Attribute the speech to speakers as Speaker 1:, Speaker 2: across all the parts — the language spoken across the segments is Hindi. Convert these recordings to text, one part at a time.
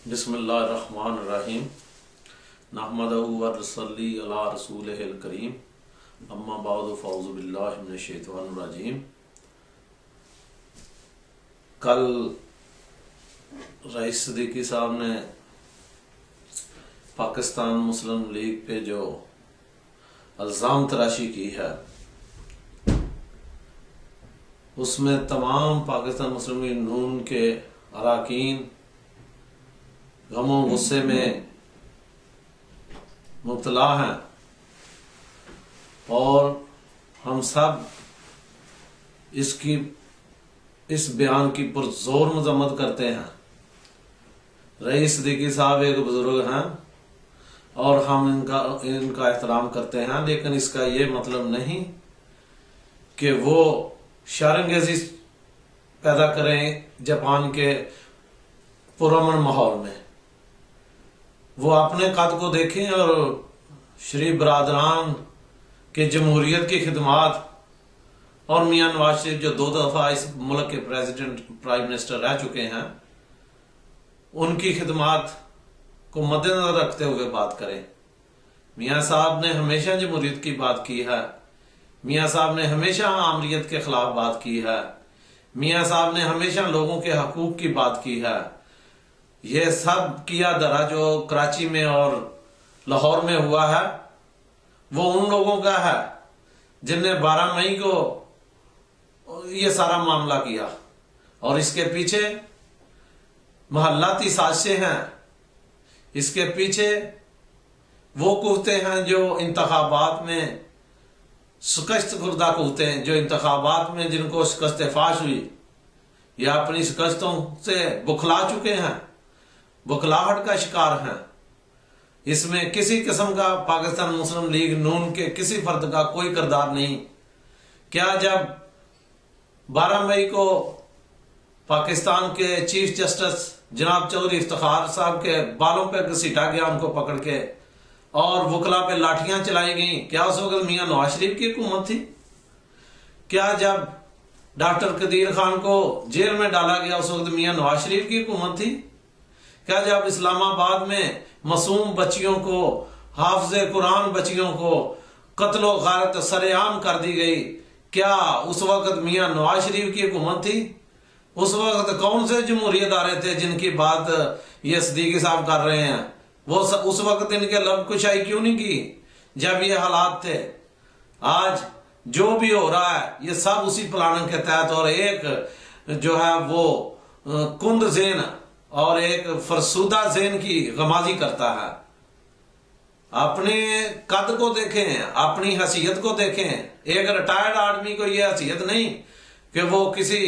Speaker 1: बिस्मिल्लाहिर्रहमानिर्रहीम नहमदहु व नसल्ली अला रसूलिहिल करीम अम्मा बअद फ़अऊज़ु बिल्लाहि मिनश शैतानिर रजीम। कल रईस सिद्दीकी साहब ने पाकिस्तान मुस्लिम लीग पे जो इल्ज़ाम तराशी की है उसमें तमाम पाकिस्तान मुस्लिम लीग नून के अरकान गमो गुस्से में मुब्तला हैं और हम सब इस बयान की पुरजोर मजम्मत करते हैं। रईस सिद्दीकी साहब एक बुजुर्ग हैं और हम इनका एहतराम करते हैं, लेकिन इसका ये मतलब नहीं कि वो शर्मंगेज़ी पैदा करें जापान के पुरअमन माहौल में। वो अपने कद को देखें और शरीफ बरादरान के जमहूरियत की खिदमात और मियां नवाज शरीफ जो 2 दफा इस मुल्क के प्रेसिडेंट प्राइम मिनिस्टर रह चुके हैं उनकी खिदमात को मद्देनजर रखते हुए बात करें। मियां साहब ने हमेशा जमहूरियत की बात की है, मियां साहब ने हमेशा आमरीत के खिलाफ बात की है, मियां साहब ने हमेशा लोगों के हकूक की बात की है। यह सब किया धरा जो कराची में और लाहौर में हुआ है वो उन लोगों का है जिनने 12 मई को यह सारा मामला किया और इसके पीछे महल्लाती साजिशें हैं। इसके पीछे वो कुव्वते हैं जो इंतखाबात में शिकस्त खुर्दा कुव्वते हैं, जो इंतखाबात में जिनको शिकस्त फाश हुई या अपनी शिकस्तों से बुखला चुके हैं, बुखलाहट का शिकार हैं। इसमें किसी किस्म का पाकिस्तान मुस्लिम लीग नून के किसी फर्द का कोई किरदार नहीं। क्या जब 12 मई को पाकिस्तान के चीफ जस्टिस जनाब चौधरी इफ्तिखार साहब के बालों पर घसीटा गया उनको पकड़ के और वकला पे लाठियां चलाई गई, क्या उस वक्त मियां नवाज शरीफ की हुकूमत थी? क्या जब डॉक्टर कदीर खान को जेल में डाला गया उस वक्त मियां नवाज शरीफ की हुकूमत थी? क्या जब इस्लामाबाद में मासूम बच्चियों को, हाफिज़े कुरान बच्चियों को कत्लो गारत सरेआम कर दी गई, क्या उस वक्त मियां नवाज शरीफ की हुकूमत थी? उस वक्त कौन से जमहूरी इदारे थे जिनकी बात ये सिद्दीकी साहब कर रहे हैं? वो उस वक्त इनके लब कुशाई क्यों नहीं की जब ये हालात थे? आज जो भी हो रहा है ये सब उसी प्लानिंग के तहत और एक जो है वो कुंद ज़ेन और एक फरसूदा ज़ेन की गमाजी करता है। अपने कद को देखें, अपनी हैसियत को देखें। एक रिटायर्ड आदमी को यह हैसियत नहीं कि वो किसी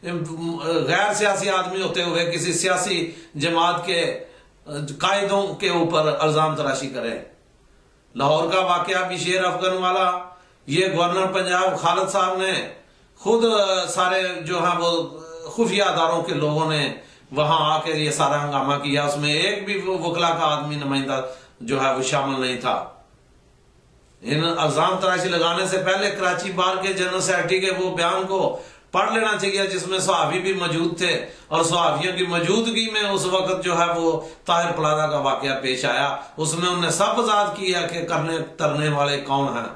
Speaker 1: गैर सियासी आदमी होते हुए किसी सियासी जमात के कायदों के ऊपर इल्जाम तराशी करे। लाहौर का वाकया भी शेर अफगन वाला, ये गवर्नर पंजाब खालिद साहब ने खुद सारे जो है वो खुफिया अदारों के लोगों ने वहां आकर ये सारा हंगामा किया, उसमें एक भी वकला का आदमी नुमाइंदा जो है वो शामिल नहीं था। इन इल्जाम तराशी लगाने से पहले कराची बार के जनरल सेक्रेटरी के वो बयान को पढ़ लेना चाहिए जिसमें सहाबी भी मौजूद थे और सहाबियों की मौजूदगी में उस वक्त जो है वो ताहिर प्लाजा का वाकया पेश आया। उसमें उन्हें सब आजाद किया कि करने तरने वाले कौन हैं।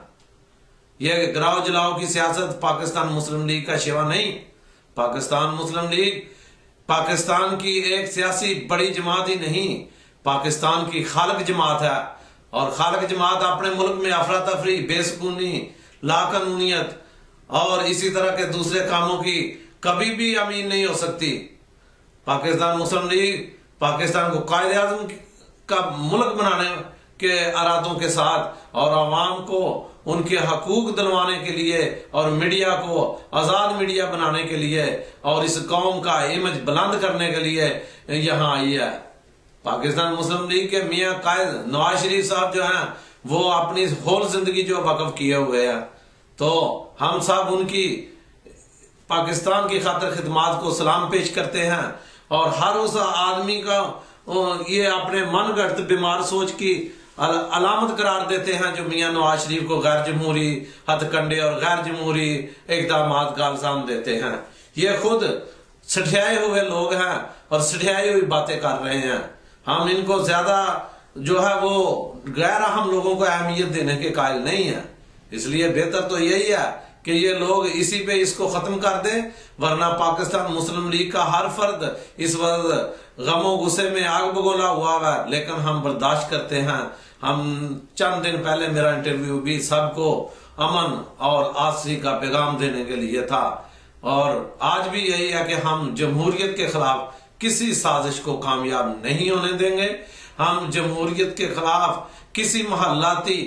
Speaker 1: यह गिराव जलाओ की सियासत पाकिस्तान मुस्लिम लीग का शिवा नहीं। पाकिस्तान मुस्लिम लीग पाकिस्तान की एक सियासी बड़ी जमात ही नहीं, पाकिस्तान की खालिक जमात है और खालिक जमात अपने मुल्क में अफरा तफरी, बेसुकूनी, लाकानूनियत और इसी तरह के दूसरे कामों की कभी भी अमीन नहीं हो सकती। पाकिस्तान मुस्लिम लीग पाकिस्तान को कायदे आज़म का मुल्क बनाने के इरादों के साथ और आवाम को उनके हकूक दिलवाने के लिए और मीडिया को आजाद मीडिया बनाने के लिए और इस कौम का इमेज बुलंद करने के लिए यहाँ आई है। पाकिस्तान मुस्लिम लीग के मियां कायद नवाज शरीफ साहब जो हैं वो अपनी होल जिंदगी जो वक्फ किए हुए हैं, तो हम सब उनकी पाकिस्तान की खातिर खिदमात को सलाम पेश करते हैं और हर उस आदमी का ये अपने मन गढ़ बीमार सोच की अलामत करार देते हैं जो मियां नवाज शरीफ को गैर जमहूरी हथकंडे और गैर जमहूरी इकदाम का इल्जाम देते हैं। ये खुद सठियाए हुए लोग हैं और सठियाई हुई बातें कर रहे हैं। हम इनको ज्यादा जो है वो गैर अहम लोगों को अहमियत देने के कायल नहीं है। इसलिए बेहतर तो यही है कि ये लोग इसी पे इसको खत्म कर दें, वरना पाकिस्तान मुस्लिम लीग का हर फर्द इस वक्त गमो गुस्से में आग बगोला हुआ है, लेकिन हम बर्दाश्त करते हैं। हम चंद दिन पहले मेरा इंटरव्यू भी सबको अमन और आसरी का पैगाम देने के लिए था, और आज भी यही है कि हम जमहूरियत के खिलाफ किसी साजिश को कामयाब नहीं होने देंगे। हम जमहूरियत के खिलाफ किसी महल्लाती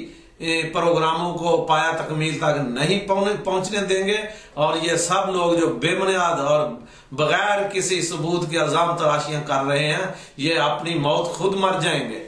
Speaker 1: प्रोग्रामों को पाया तकमील तक नहीं पहुंचने देंगे, और ये सब लोग जो बेबुनियाद और बगैर किसी सबूत के इल्जाम तराशियां कर रहे हैं, ये अपनी मौत खुद मर जाएंगे।